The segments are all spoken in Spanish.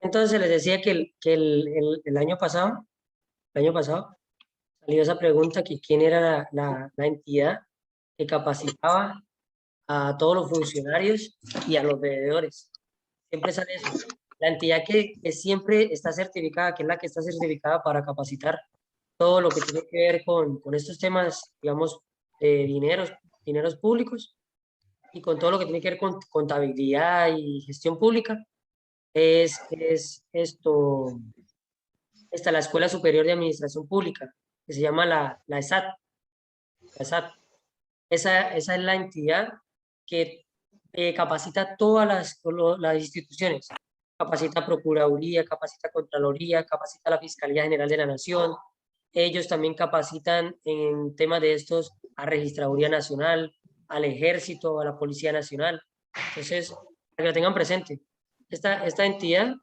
Entonces les decía que el año pasado salió esa pregunta que quién era la entidad que capacitaba a todos los funcionarios y a los veedores. Siempre sale eso. La entidad que siempre está certificada, que es la que está certificada para capacitar todo lo que tiene que ver con estos temas, digamos, de dineros públicos y con todo lo que tiene que ver con contabilidad y gestión pública, es esto. Está la Escuela Superior de Administración Pública, que se llama la ESAT. La ESAT. Esa es la entidad que capacita todas las instituciones. Capacita Procuraduría, capacita Contraloría, capacita la Fiscalía General de la Nación. Ellos también capacitan en temas de estos a Registraduría Nacional, al Ejército, a la Policía Nacional. Entonces, para que lo tengan presente. Esta entidad,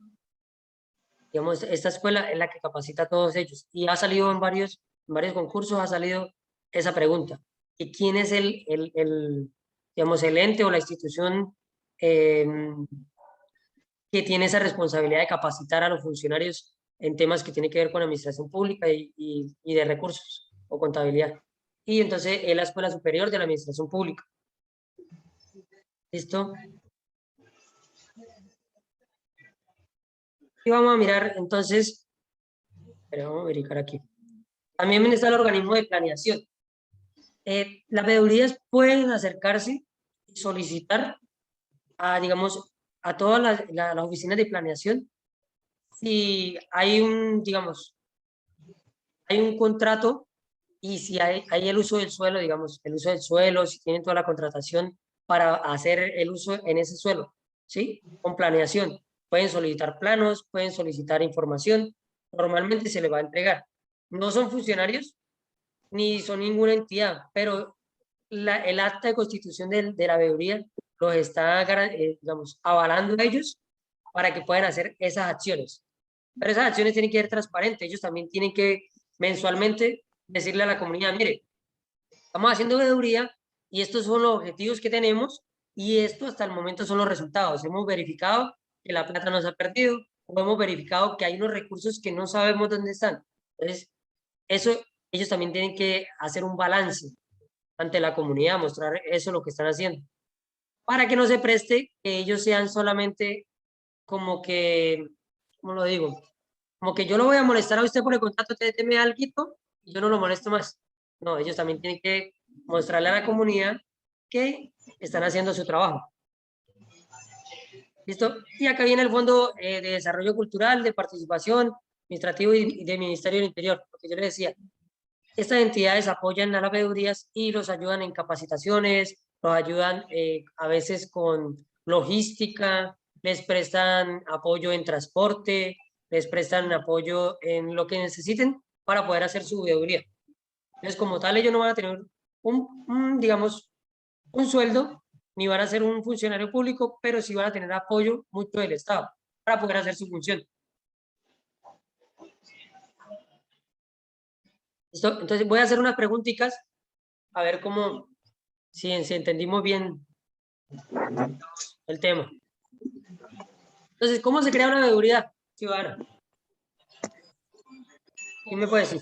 digamos, esta escuela es la que capacita a todos ellos. Y ha salido en varios concursos, ha salido esa pregunta. ¿Y quién es digamos, el ente o la institución eh, que tiene esa responsabilidad de capacitar a los funcionarios en temas que tienen que ver con administración pública y de recursos o contabilidad? Y entonces es la Escuela Superior de la Administración Pública. ¿Listo? Y vamos a mirar entonces, pero vamos a verificar aquí. También está el organismo de planeación. Las veedurías pueden acercarse y solicitar a, digamos, a todas las oficinas de planeación si hay digamos, hay un contrato y si hay el uso del suelo, digamos, el uso del suelo, si tienen toda la contratación para hacer el uso en ese suelo, ¿sí? Con planeación. Pueden solicitar planos, pueden solicitar información, normalmente se les va a entregar. No son funcionarios ni son ninguna entidad, pero el acta de constitución de la veeduría los está, digamos, avalando a ellos para que puedan hacer esas acciones. Pero esas acciones tienen que ser transparentes. Ellos también tienen que mensualmente decirle a la comunidad, mire, estamos haciendo veeduría y estos son los objetivos que tenemos y esto hasta el momento son los resultados. Hemos verificado que la plata no se ha perdido o hemos verificado que hay unos recursos que no sabemos dónde están. Entonces, eso ellos también tienen que hacer un balance ante la comunidad, mostrar eso lo que están haciendo, para que no se preste que ellos sean solamente como que, ¿cómo lo digo? Como que yo lo voy a molestar a usted por el contrato, usted deme algo y yo no lo molesto más. No, ellos también tienen que mostrarle a la comunidad que están haciendo su trabajo. ¿Listo? Y acá viene el Fondo de Desarrollo Cultural, de Participación Administrativo y de Ministerio del Interior, porque yo le decía, estas entidades apoyan a las veedurías y los ayudan en capacitaciones, los ayudan a veces con logística, les prestan apoyo en transporte, les prestan apoyo en lo que necesiten para poder hacer su veeduría. Entonces, como tal, ellos no van a tener digamos, un sueldo, ni van a ser un funcionario público, pero sí van a tener apoyo mucho del Estado para poder hacer su función. ¿Listo? Entonces, voy a hacer unas preguntitas a ver si entendimos bien el tema. Entonces, ¿cómo se crea una veeduría ciudadana? ¿Quién me puede decir?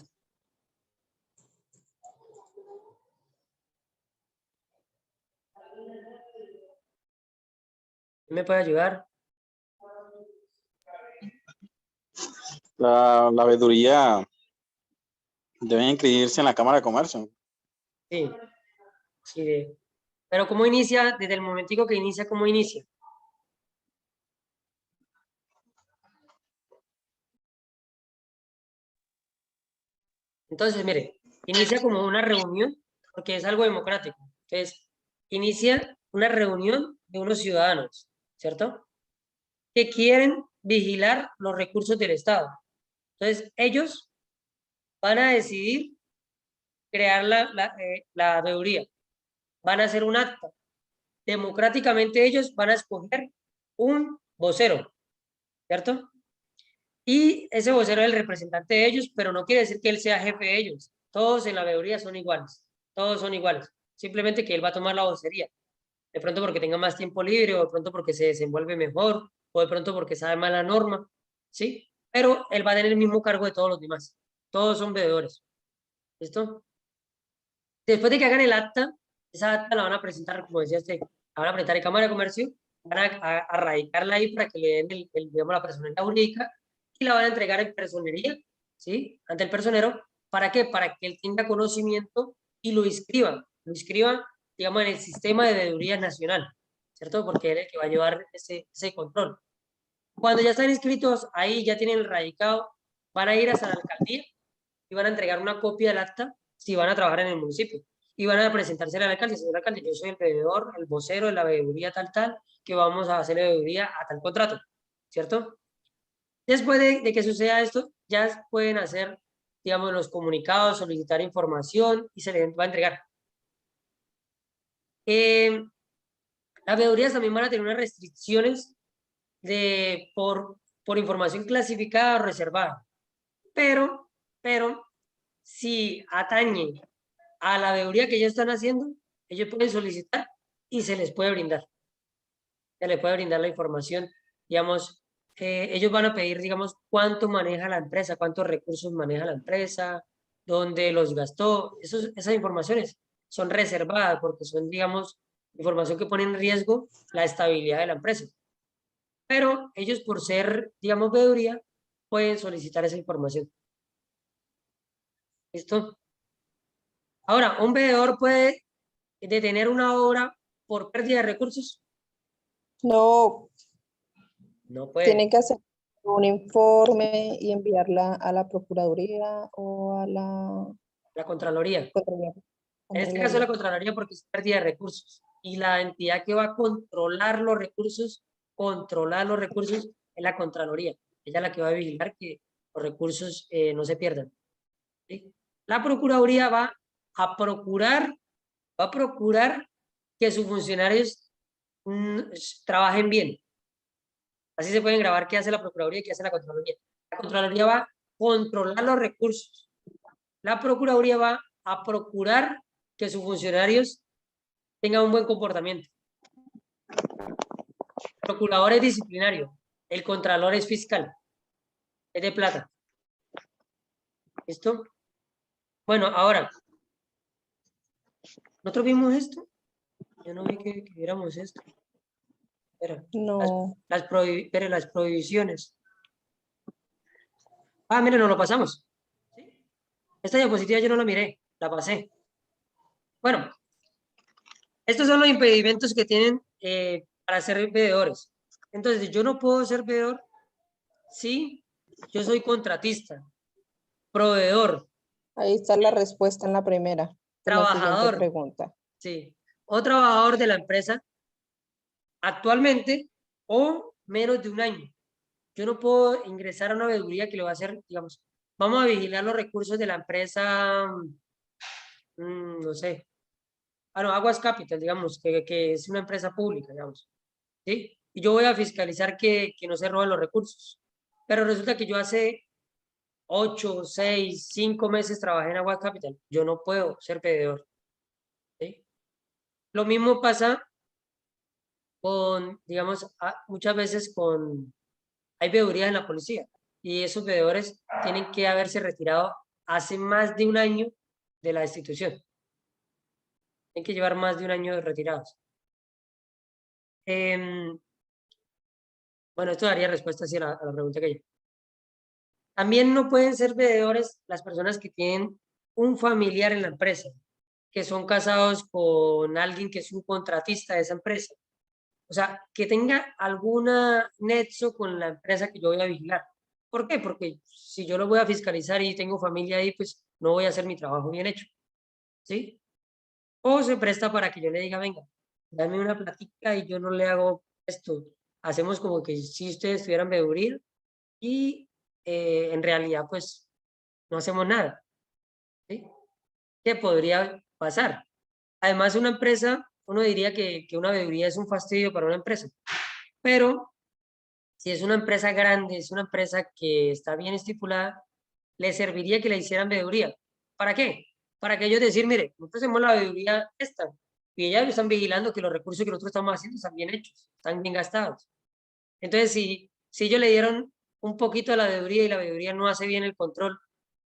¿Quién me puede ayudar? La veeduría debe inscribirse en la Cámara de Comercio. Sí, sí. Pero ¿cómo inicia? Desde el momentico que inicia, ¿cómo inicia? Entonces, mire, inicia como una reunión, porque es algo democrático. Entonces, inicia una reunión de unos ciudadanos, ¿cierto? Que quieren vigilar los recursos del Estado. Entonces, ellos van a decidir crear la veeduría. Van a hacer un acta. Democráticamente ellos van a escoger un vocero, ¿cierto? Y ese vocero es el representante de ellos, pero no quiere decir que él sea jefe de ellos. Todos en la veeduría son iguales. Todos son iguales. Simplemente que él va a tomar la vocería. De pronto porque tenga más tiempo libre, o de pronto porque se desenvuelve mejor, o de pronto porque sabe más la norma. ¿sí? Pero él va a tener el mismo cargo de todos los demás. Todos son veedores. ¿Listo? Después de que hagan el acta, esa acta la van a presentar, como decía usted, la van a presentar en Cámara de Comercio, van a radicarla ahí para que le den digamos, la personería jurídica y la van a entregar en personería, ¿sí? Ante el personero. ¿Para qué? Para que él tenga conocimiento y lo inscriba, digamos, en el sistema de veeduría nacional, ¿cierto? Porque él es el que va a llevar ese control. Cuando ya están inscritos, ahí ya tienen el radicado, van a ir hasta la alcaldía y van a entregar una copia del acta si van a trabajar en el municipio. Y van a presentarse al alcalde, señor alcalde, yo soy el veedor, el vocero de la veeduría tal, que vamos a hacer la veeduría a tal contrato, ¿cierto? Después de que suceda esto, ya pueden hacer, digamos, los comunicados, solicitar información y se les va a entregar. Las veedurías también van a tener unas restricciones por información clasificada o reservada. Pero, si atañe a la veeduría que ellos están haciendo, ellos pueden solicitar y se les puede brindar. Se les puede brindar la información, digamos, ellos van a pedir, digamos, cuánto maneja la empresa, cuántos recursos maneja la empresa, dónde los gastó. Esas informaciones son reservadas porque son, digamos, información que pone en riesgo la estabilidad de la empresa. Pero ellos, por ser, digamos, veeduría, pueden solicitar esa información. ¿Listo? Ahora, un veedor puede detener una obra por pérdida de recursos. No, No puede. tiene que hacer un informe y enviarla a la Procuraduría o a la La Contraloría. Contraloría. En este caso, la Contraloría porque es pérdida de recursos. Y la entidad que va a controlar los recursos es la Contraloría. Ella es la que va a vigilar que los recursos no se pierdan. ¿Sí? La Procuraduría va a procurar que sus funcionarios trabajen bien. Así se pueden grabar qué hace la Procuraduría y qué hace la Contraloría. La Contraloría va a controlar los recursos. La Procuraduría va a procurar que sus funcionarios tengan un buen comportamiento. El procurador es disciplinario. El contralor es fiscal. Es de plata. ¿Listo? Bueno, ahora. ¿Nosotros vimos esto? Yo no vi que viéramos esto. Espera. No. Las prohibiciones. Ah, mire, nos lo pasamos. ¿Sí? Esta diapositiva yo no la miré, la pasé. Bueno, estos son los impedimentos que tienen para ser veedores. Entonces, yo no puedo ser veedor si yo soy contratista, proveedor, Ahí está la respuesta en la primera, de la siguiente trabajador, pregunta. sí, o trabajador de la empresa actualmente o menos de un año. Yo no puedo ingresar a una veeduría que lo va a hacer, digamos, vamos a vigilar los recursos de la empresa, no sé, Aguas Capital, digamos, que es una empresa pública, digamos, ¿sí? Y yo voy a fiscalizar que no se roben los recursos. Pero resulta que yo hace 8, 6, 5 meses trabajé en Aguas Capital. Yo no puedo ser veedor, ¿sí? Lo mismo pasa con, digamos, muchas veces hay veedurías en la policía y esos veedores tienen que haberse retirado hace más de un año de la institución. Tienen que llevar más de un año retirados. Bueno, esto daría respuesta así a la pregunta que yo. También no pueden ser veedores las personas que tienen un familiar en la empresa, que son casados con alguien que es un contratista de esa empresa. O sea, que tenga alguna nexo con la empresa que yo voy a vigilar. ¿Por qué? Porque si yo lo voy a fiscalizar y tengo familia ahí, pues no voy a hacer mi trabajo bien hecho. ¿Sí? O se presta para que yo le diga, venga, dame una platica y yo no le hago esto. Hacemos como que si ustedes estuvieran veeduría y en realidad pues no hacemos nada. ¿Sí? ¿Qué podría pasar? Además, una empresa, uno diría que una veeduría es un fastidio para una empresa, pero si es una empresa grande, es una empresa que está bien estipulada, le serviría que le hicieran veeduría. ¿Para qué? Para que ellos decir, mire, nosotros hacemos la veeduría esta, y ellos están vigilando que los recursos que nosotros estamos haciendo están bien hechos, están bien gastados. Entonces, si ellos le dieron un poquito de la veeduría y la veeduría no hace bien el control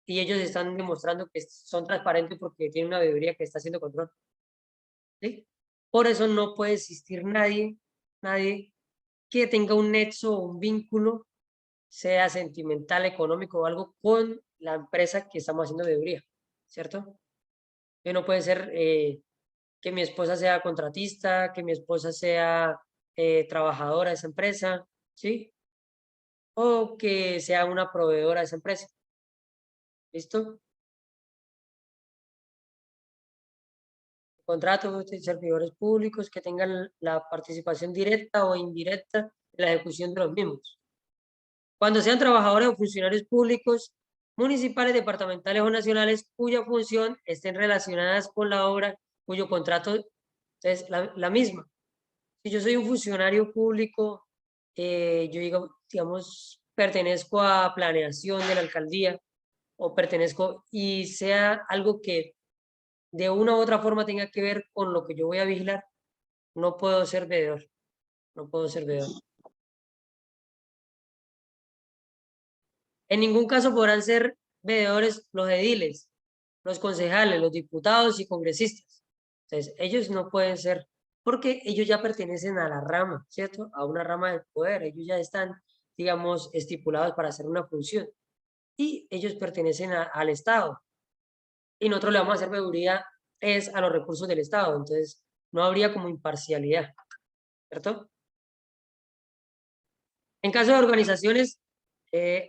y ellos están demostrando que son transparentes porque tienen una veeduría que está haciendo control. ¿Sí? Por eso no puede existir nadie que tenga un nexo o un vínculo, sea sentimental, económico o algo, con la empresa que estamos haciendo veeduría, ¿cierto? Que no puede ser que mi esposa sea contratista, que mi esposa sea trabajadora de esa empresa, ¿sí? O que sea una proveedora de esa empresa. ¿Listo? Contratos de servidores públicos que tengan la participación directa o indirecta en la ejecución de los mismos. Cuando sean trabajadores o funcionarios públicos, municipales, departamentales o nacionales, cuya función estén relacionadas con la obra, cuyo contrato es la misma. Si yo soy un funcionario público, yo digo, digamos, pertenezco a planeación de la alcaldía o pertenezco y sea algo que de una u otra forma tenga que ver con lo que yo voy a vigilar, no puedo ser veedor, no puedo ser veedor. En ningún caso podrán ser veedores los ediles, los concejales, los diputados y congresistas. Entonces, ellos no pueden ser, porque ellos ya pertenecen a la rama, ¿cierto? A una rama del poder, ellos ya están, digamos, estipulados para hacer una función. Y ellos pertenecen al Estado. Y nosotros le vamos a hacer veeduría es a los recursos del Estado. Entonces, no habría como imparcialidad, ¿cierto? En caso de organizaciones,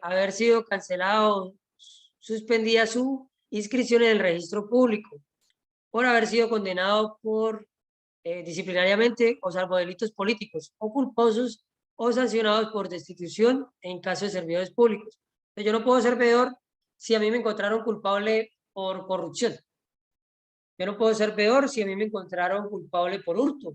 haber sido cancelado, suspendida su inscripción en el registro público por haber sido condenado por disciplinariamente o salvo delitos políticos o culposos o sancionados por destitución en caso de servidores públicos. Entonces, yo no puedo ser veedor si a mí me encontraron culpable por corrupción. Yo no puedo ser peor si a mí me encontraron culpable por hurto.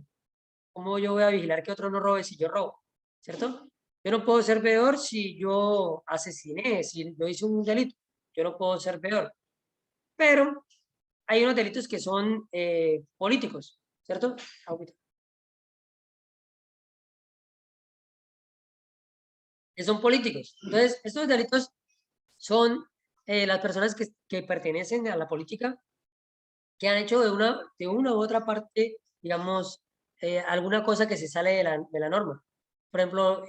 ¿Cómo yo voy a vigilar que otro no robe si yo robo? ¿Cierto? Yo no puedo ser peor si yo asesiné, si yo hice un delito. Yo no puedo ser peor. Pero hay unos delitos que son políticos, ¿cierto? Que son políticos. Entonces, estos delitos son las personas que pertenecen a la política, que han hecho de una u otra parte, digamos, alguna cosa que se sale de la norma. Por ejemplo,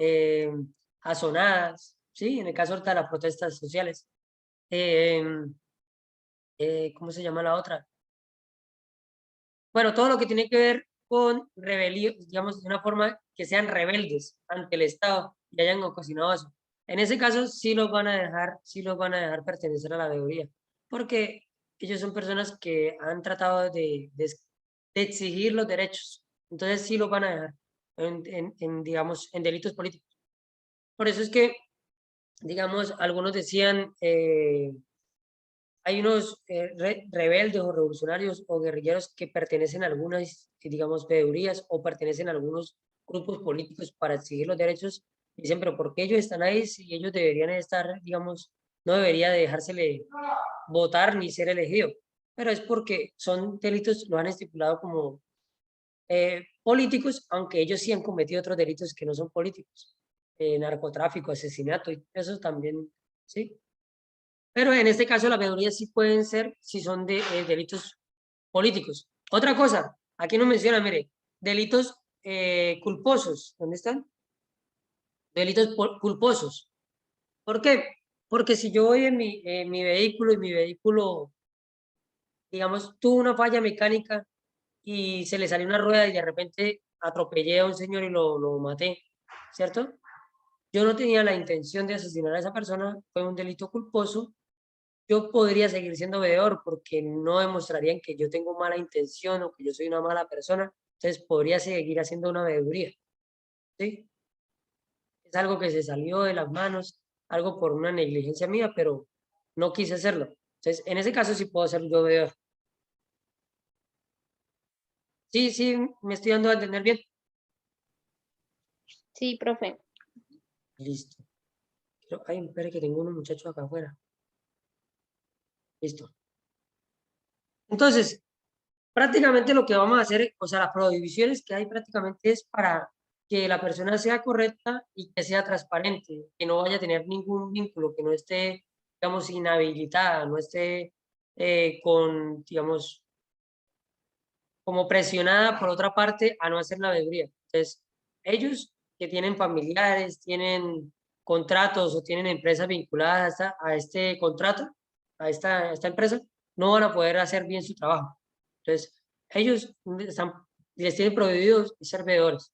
azonadas, ¿sí? En el caso ahorita de las protestas sociales. Eh, ¿Cómo se llama la otra? Bueno, todo lo que tiene que ver con rebelión, digamos, de una forma que sean rebeldes ante el Estado y hayan ocasionado eso. En ese caso, sí los van a dejar pertenecer a la veeduría, porque ellos son personas que han tratado de exigir los derechos. Entonces, sí los van a dejar digamos, en delitos políticos. Por eso es que, digamos, algunos decían, hay unos rebeldes o revolucionarios o guerrilleros que pertenecen a algunas, digamos, veedurías o pertenecen a algunos grupos políticos para exigir los derechos. Dicen, pero ¿por qué ellos están ahí si ellos deberían estar, digamos, no debería dejársele votar ni ser elegido? Pero es porque son delitos, lo han estipulado como políticos, aunque ellos sí han cometido otros delitos que no son políticos. Narcotráfico, asesinato, y eso también, ¿sí? Pero en este caso las veedurías sí pueden ser si son de delitos políticos. Otra cosa, aquí nos menciona, mire, delitos culposos. ¿Dónde están? Delitos culposos. ¿Por qué? Porque si yo voy en mi vehículo y mi vehículo, digamos, tuvo una falla mecánica y se le salió una rueda y de repente atropellé a un señor y lo maté, ¿cierto? Yo no tenía la intención de asesinar a esa persona, fue un delito culposo. Yo podría seguir siendo veedor porque no demostrarían que yo tengo mala intención o que yo soy una mala persona, entonces podría seguir haciendo una veeduría, ¿sí? Es algo que se salió de las manos, algo por una negligencia mía, pero no quise hacerlo. Entonces, en ese caso sí puedo ser yo veedor. Sí, sí, me estoy dando a entender bien. Sí, profe. Listo. Ay, espere que tengo unos muchachos acá afuera. Listo. Entonces, prácticamente lo que vamos a hacer, o sea, las prohibiciones que hay prácticamente es para que la persona sea correcta y que sea transparente, que no vaya a tener ningún vínculo, que no esté, digamos, inhabilitada, no esté con, digamos, como presionada por otra parte a no hacer la veeduría. Entonces, ellos que tienen familiares, tienen contratos o tienen empresas vinculadas a este contrato, a esta empresa, no van a poder hacer bien su trabajo. Entonces, ellos les tienen prohibidos ser veedores.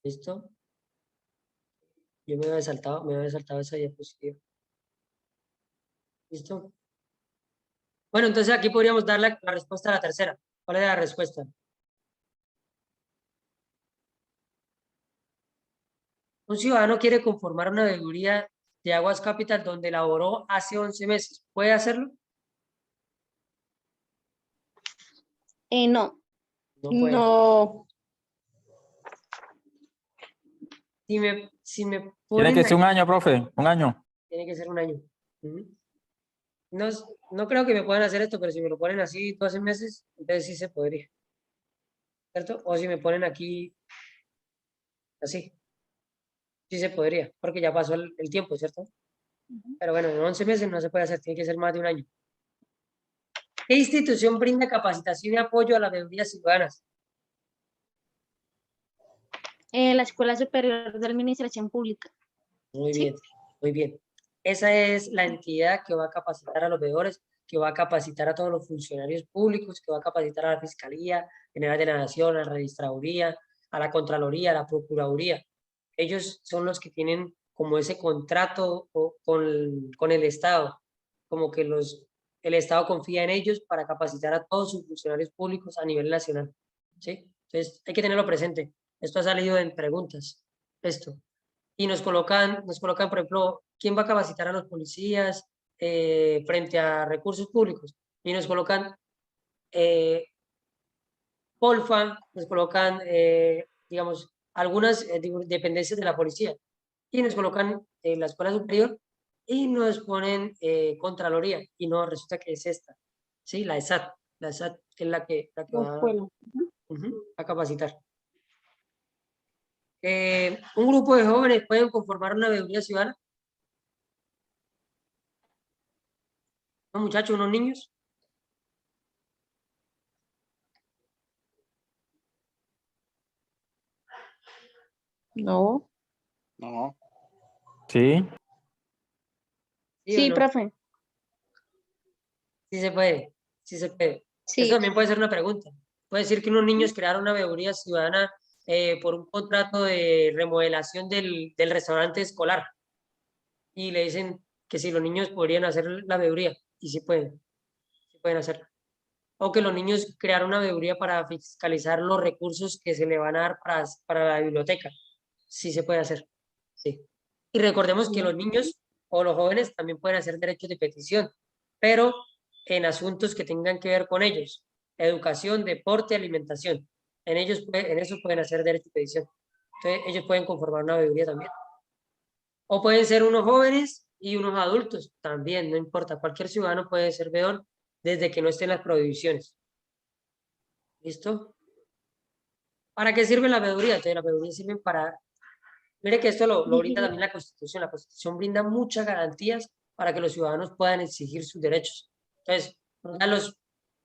¿Listo? Yo me había saltado esa diapositiva. ¿Listo? Bueno, entonces aquí podríamos dar la respuesta a la tercera. ¿Cuál es la respuesta? Un ciudadano quiere conformar una veeduría de Aguas Capital donde laboró hace 11 meses. ¿Puede hacerlo? No. No puede. No, Si me Tiene ponen que ser un aquí, año, profe, un año. tiene que ser un año. Ujú. No, no creo que me puedan hacer esto, pero si me lo ponen así 12 meses, entonces sí se podría. ¿Cierto? O si me ponen aquí así, sí se podría, porque ya pasó el tiempo, ¿cierto? Pero bueno, en 11 meses no se puede hacer, tiene que ser más de un año. ¿Qué institución brinda capacitación y apoyo a las veedurías ciudadanas? La Escuela Superior de Administración Pública. Muy Sí. bien, muy bien. Esa es la entidad que va a capacitar a los veedores, que va a capacitar a todos los funcionarios públicos, que va a capacitar a la Fiscalía General de la Nación, a la Registraduría, a la Contraloría, a la Procuraduría. Ellos son los que tienen como ese contrato con el Estado, como que el Estado confía en ellos para capacitar a todos sus funcionarios públicos a nivel nacional. ¿Sí? Entonces, hay que tenerlo presente. Esto ha salido en preguntas. Esto y nos colocan, por ejemplo, quién va a capacitar a los policías frente a recursos públicos. Y nos colocan Polfa, nos colocan, digamos, algunas dependencias de la policía. Y nos colocan la escuela superior y nos ponen Contraloría. Y no, resulta que es esta, ¿sí? La ESAT. La ESAT es la que La va escuela. a capacitar. Un grupo de jóvenes pueden conformar una veeduría ciudadana. ¿No, muchachos, unos niños? no, No, Sí. ¿Sí o Sí, no? profe. Sí se puede, sí se puede. Eso Sí. también puede ser una pregunta. Puede decir que unos niños crearon una veeduría ciudadana por un contrato de remodelación del restaurante escolar y le dicen que si los niños podrían hacer la veeduría y sí pueden hacerla. O que los niños crearon una veeduría para fiscalizar los recursos que se le van a dar para la biblioteca. Sí se puede hacer, sí. Y recordemos que los niños o los jóvenes también pueden hacer derechos de petición, pero en asuntos que tengan que ver con ellos. Educación, deporte, alimentación. En eso pueden hacer derechos de petición. Entonces, ellos pueden conformar una veeduría también. O pueden ser unos jóvenes y unos adultos, también, no importa. Cualquier ciudadano puede ser veedor desde que no esté en las prohibiciones. ¿Listo? ¿Para qué sirve la veeduría? Entonces, la veeduría sirve para... Mire que esto lo brinda también la Constitución. La Constitución brinda muchas garantías para que los ciudadanos puedan exigir sus derechos. Entonces, nos da los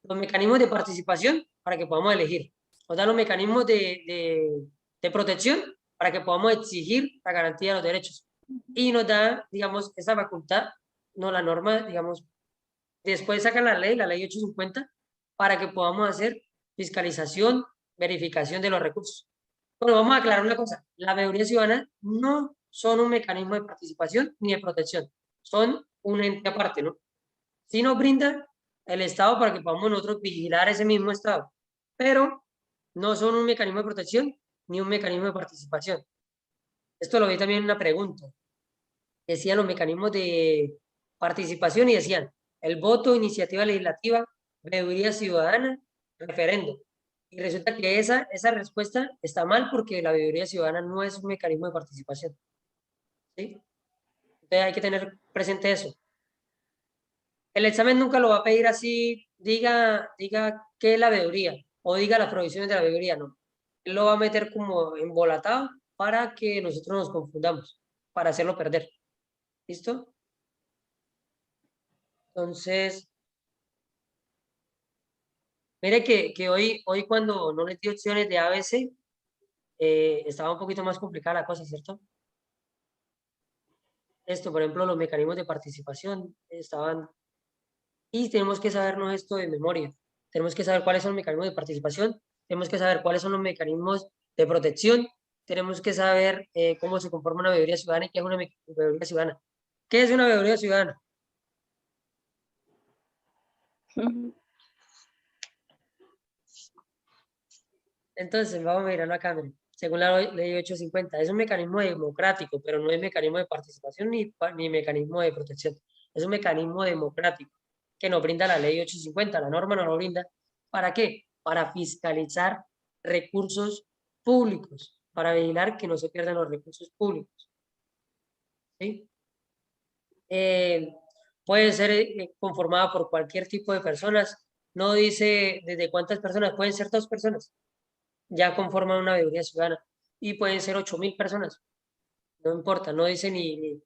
mecanismos de participación para que podamos elegir. Nos da los mecanismos de protección para que podamos exigir la garantía de los derechos. Y nos da, digamos, esa facultad, no la norma, digamos, después sacan la ley 850, para que podamos hacer fiscalización, verificación de los recursos. Bueno, vamos a aclarar una cosa. La veeduría ciudadana no son un mecanismo de participación ni de protección. Son un ente aparte, ¿no? Sí nos brinda el Estado para que podamos nosotros vigilar ese mismo Estado, pero no son un mecanismo de protección ni un mecanismo de participación. Esto lo vi también en una pregunta. Decían los mecanismos de participación y decían el voto, iniciativa legislativa, veeduría ciudadana, referéndum. Y resulta que esa respuesta está mal porque la veeduría ciudadana no es un mecanismo de participación. ¿Sí? Entonces hay que tener presente eso. El examen nunca lo va a pedir así, diga qué es la veeduría o diga las provisiones de la veeduría, no. Él lo va a meter como embolatado para que nosotros nos confundamos, para hacerlo perder. ¿Listo? Entonces, mire que hoy cuando no le di opciones de ABC, estaba un poquito más complicada la cosa, ¿cierto? Esto, por ejemplo, los mecanismos de participación estaban... Y tenemos que sabernos esto de memoria. Tenemos que saber cuáles son los mecanismos de participación, tenemos que saber cuáles son los mecanismos de protección, tenemos que saber cómo se conforma una veeduría ciudadana y qué es una veeduría ciudadana. ¿Qué es una veeduría ciudadana? Ujú. Entonces, vamos a mirar la cámara. Según la ley 850, es un mecanismo democrático, pero no es mecanismo de participación ni mecanismo de protección. Es un mecanismo democrático que nos brinda la ley 850. La norma nos lo brinda. ¿Para qué? Para fiscalizar recursos públicos, para vigilar que no se pierdan los recursos públicos. ¿Sí? Puede ser conformada por cualquier tipo de personas. No dice desde cuántas personas, pueden ser 2 personas ya conforman una veeduría ciudadana y pueden ser 8.000 personas, no importa, no dice ni,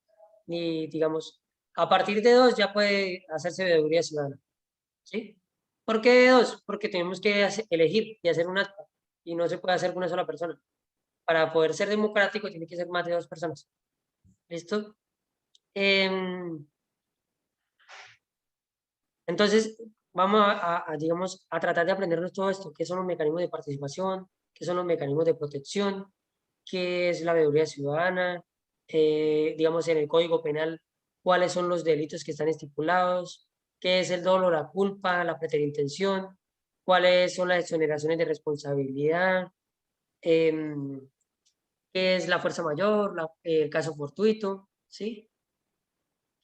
digamos, a partir de 2 ya puede hacerse veeduría ciudadana, ¿sí? ¿Por qué de 2? Porque tenemos que elegir y hacer un acta y no se puede hacer con una sola persona. Para poder ser democrático tiene que ser más de 2 personas, ¿listo? Entonces, vamos digamos, a tratar de aprendernos todo esto, qué son los mecanismos de participación, qué son los mecanismos de protección, qué es la veeduría ciudadana, digamos, en el Código Penal, cuáles son los delitos que están estipulados, qué es el dolo, la culpa, la preterintención, cuáles son las exoneraciones de responsabilidad, em, qué es la fuerza mayor, el caso fortuito, ¿sí?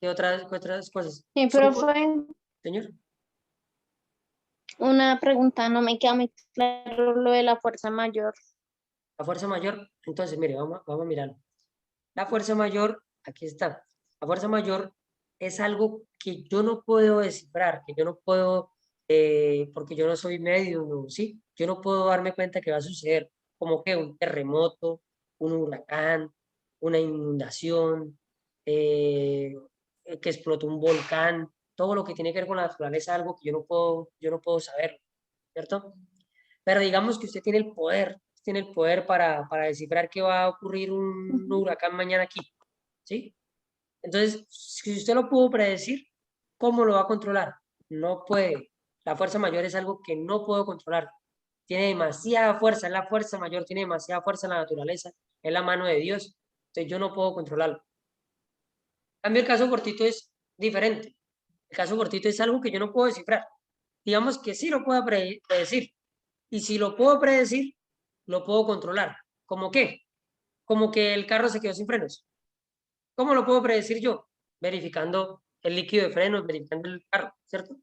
Qué otras cosas? Sí, Son, profe, señor. una pregunta, no me queda muy claro lo de la fuerza mayor. La fuerza mayor, entonces, mire, vamos a mirarlo. La fuerza mayor, aquí está. La fuerza mayor es algo que yo no puedo descifrar, que yo no puedo, porque yo no soy medio, ¿no? ¿Sí? Yo no puedo darme cuenta que va a suceder, como que un terremoto, un huracán, una inundación, que explotó un volcán, todo lo que tiene que ver con la naturaleza, algo que yo no puedo saber, ¿cierto? Pero digamos que usted tiene el poder para descifrar que va a ocurrir un Ujú. huracán mañana aquí, ¿sí? Entonces, si usted lo pudo predecir, ¿cómo lo va a controlar? No puede. La fuerza mayor es algo que no puedo controlar. Tiene demasiada fuerza, es la fuerza mayor, tiene demasiada fuerza en la naturaleza, es la mano de Dios. Entonces yo no puedo controlarlo. En cambio, el caso cortito es diferente. El caso cortito es algo que yo no puedo descifrar. Digamos que sí lo puedo predecir. Y si lo puedo predecir, lo puedo controlar. ¿Cómo qué? Como que el carro se quedó sin frenos. ¿Cómo lo puedo predecir yo? Verificando el líquido de frenos, verificando el carro, ¿cierto?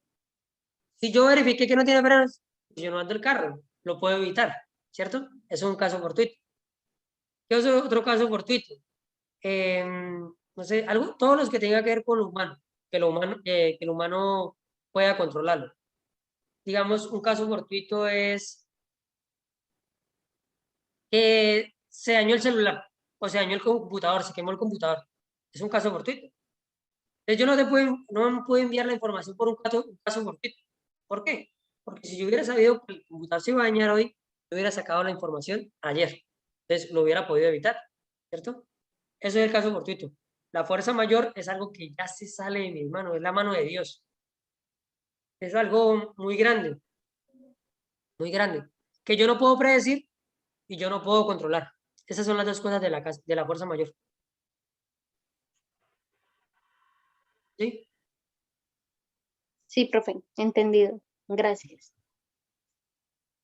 Si yo verifiqué que no tiene frenos, yo no ando el carro, lo puedo evitar, ¿cierto? Eso es un caso fortuito. ¿Qué es otro caso fortuito? No sé, algo, todos los que tengan que ver con lo humano, que el humano pueda controlarlo. Digamos, un caso fortuito es que se dañó el celular o se dañó el computador, se quemó el computador. Es un caso fortuito. Entonces yo no me puedo enviar la información por un caso fortuito. ¿Por qué? Porque si yo hubiera sabido que el computador se iba a dañar hoy, yo hubiera sacado la información ayer. Entonces lo hubiera podido evitar, ¿cierto? Eso es el caso fortuito. La fuerza mayor es algo que ya se sale de mis manos, es la mano de Dios. Es algo muy grande, que yo no puedo predecir y yo no puedo controlar. Esas son las dos cosas de la fuerza mayor. ¿Sí? Sí, profe, entendido. Gracias.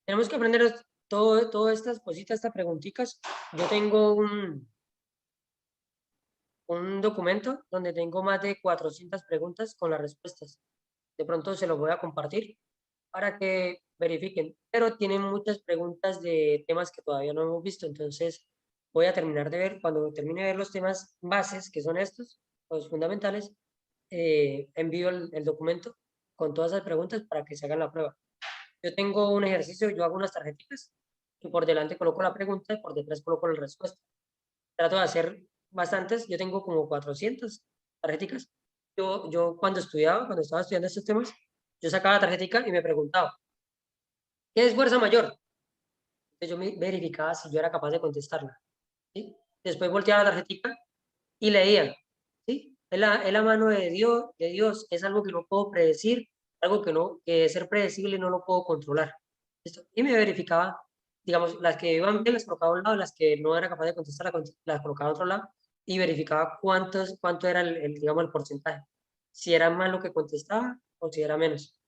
Tenemos que aprender todas estas cositas, estas preguntitas. Yo tengo un documento donde tengo más de 400 preguntas con las respuestas. De pronto se los voy a compartir para que verifiquen, pero tienen muchas preguntas de temas que todavía no hemos visto, entonces voy a terminar de ver, cuando termine de ver los temas bases, que son estos, los fundamentales, envío el documento con todas esas preguntas para que se hagan la prueba. Yo tengo un ejercicio, yo hago unas tarjetitas y por delante coloco la pregunta y por detrás coloco la respuesta. Trato de hacer bastantes, yo tengo como 400 tarjeticas. Yo cuando estaba estudiando estos temas, yo sacaba la tarjetica y me preguntaba, ¿qué es fuerza mayor? Entonces yo me verificaba si yo era capaz de contestarla, ¿sí? Después volteaba la tarjetica y leía, ¿sí? Es la mano de Dios, es algo que no puedo predecir, algo que ser predecible no lo puedo controlar. ¿Listo? Y me verificaba, digamos, las que iban bien las colocaba a un lado, las que no era capaz de contestar las colocaba a otro lado y verificaba cuánto era digamos, el porcentaje. Si era más lo que contestaba o si era menos.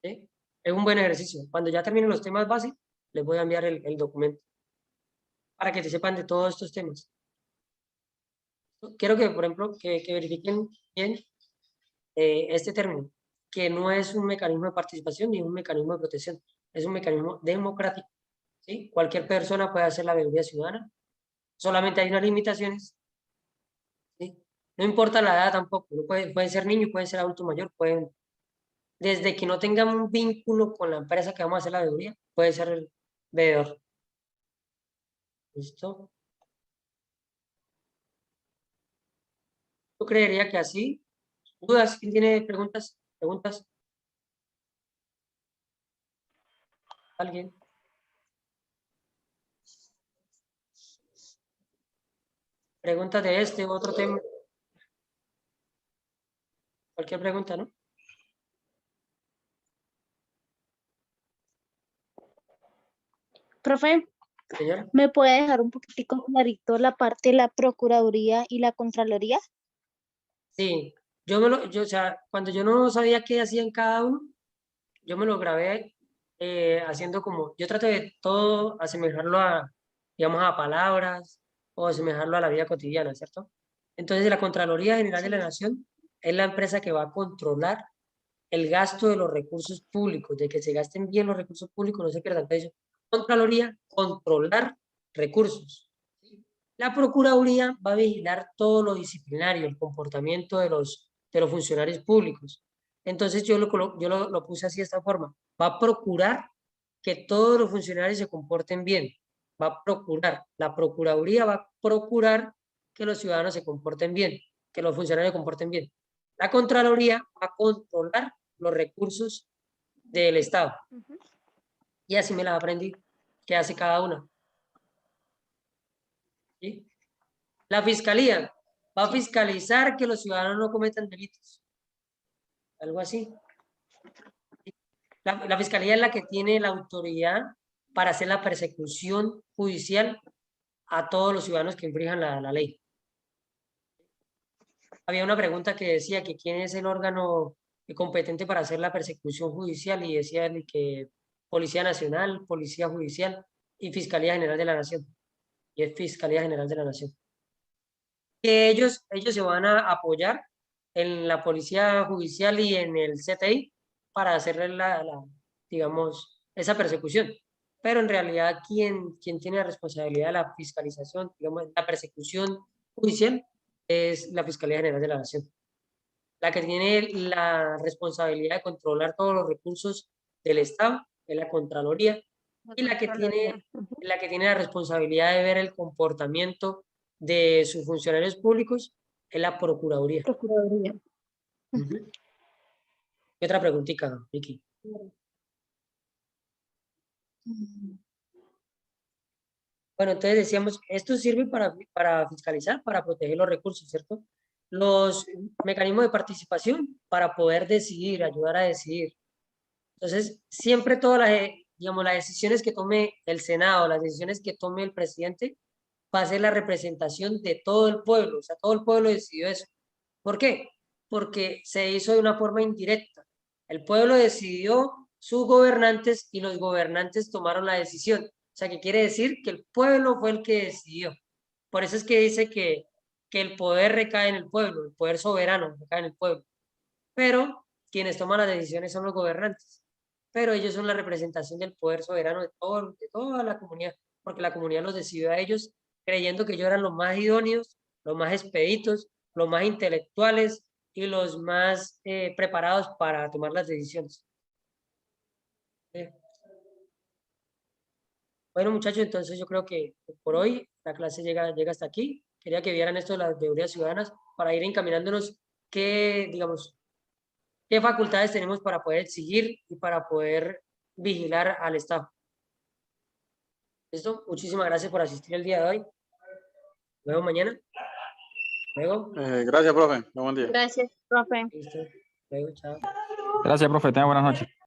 ¿Sí? Es un buen ejercicio. Cuando ya terminen los temas básicos, les voy a enviar el documento para que te sepan de todos estos temas. Quiero que, por ejemplo, que verifiquen bien este término, que no es un mecanismo de participación ni un mecanismo de protección, es un mecanismo democrático. ¿Sí? Cualquier persona puede hacer la veeduría ciudadana, solamente hay unas limitaciones. ¿Sí? No importa la edad tampoco, no pueden ser niños, pueden ser adultos mayor, desde que no tengan un vínculo con la empresa que vamos a hacer la veeduría, puede ser el veedor. ¿Listo? Yo creería que así. ¿Dudas? ¿Quién tiene preguntas? ¿Preguntas? ¿Alguien? ¿Preguntas de este u otro tema? Cualquier pregunta, ¿no? Profe, Señora. ¿me puede dejar un poquitico clarito la parte de la Procuraduría y la Contraloría? Sí, o sea, cuando yo no sabía qué hacían cada uno, yo me lo grabé haciendo como, yo trato de todo asemejarlo digamos, a palabras o asemejarlo a la vida cotidiana, ¿cierto? Entonces, la Contraloría General de la Nación es la empresa que va a controlar el gasto de los recursos públicos, de que se gasten bien los recursos públicos, no se pierdan. Entonces, Contraloría, controlar recursos. La Procuraduría va a vigilar todo lo disciplinario, el comportamiento de los funcionarios públicos. Entonces yo lo puse así de esta forma. Va a procurar que todos los funcionarios se comporten bien. Va a procurar, la Procuraduría va a procurar que los ciudadanos se comporten bien, que los funcionarios se comporten bien. La Contraloría va a controlar los recursos del Estado. Y así me la aprendí, qué hace cada una. ¿Sí? La Fiscalía va a fiscalizar que los ciudadanos no cometan delitos. Algo así. La Fiscalía es la que tiene la autoridad para hacer la persecución judicial a todos los ciudadanos que infrinjan la ley. Había una pregunta que decía que quién es el órgano competente para hacer la persecución judicial y decía que Policía Nacional, Policía Judicial y Fiscalía General de la Nación. Y es Fiscalía General de la Nación. Que ellos se van a apoyar en la Policía Judicial y en el CTI para hacerle digamos, esa persecución. Pero en realidad quien tiene la responsabilidad de la fiscalización, digamos, la persecución judicial es la Fiscalía General de la Nación. La que tiene la responsabilidad de controlar todos los recursos del Estado es la Contraloría y la que tiene la responsabilidad de ver el comportamiento de sus funcionarios públicos es la Procuraduría. Procuraduría. Ujú. ¿Qué otra preguntita, Vicky? Bueno, entonces decíamos, esto sirve para fiscalizar, para proteger los recursos, ¿cierto? Los mecanismos de participación para poder decidir, ayudar a decidir. Entonces, siempre digamos, las decisiones que tome el Senado, las decisiones que tome el presidente, va a ser la representación de todo el pueblo, o sea, todo el pueblo decidió eso. ¿Por qué? Porque se hizo de una forma indirecta. El pueblo decidió sus gobernantes y los gobernantes tomaron la decisión. O sea, que quiere decir que el pueblo fue el que decidió. Por eso es que dice que el poder recae en el pueblo, el poder soberano recae en el pueblo. Pero quienes toman las decisiones son los gobernantes. Pero ellos son la representación del poder soberano de toda la comunidad, porque la comunidad los decidió a ellos creyendo que ellos eran los más idóneos, los más expeditos, los más intelectuales y los más preparados para tomar las decisiones. Bueno, muchachos, entonces yo creo que por hoy la clase llega hasta aquí. Quería que vieran esto de las veedurías ciudadanas para ir encaminándonos qué, digamos, qué facultades tenemos para poder exigir y para poder vigilar al Estado. ¿Listo? Muchísimas gracias por asistir el día de hoy. Nos vemos mañana. Luego. Gracias, profe. Buen día. Gracias, profe. Listo. Luego, chao. Gracias, profe. Tenga buenas noches.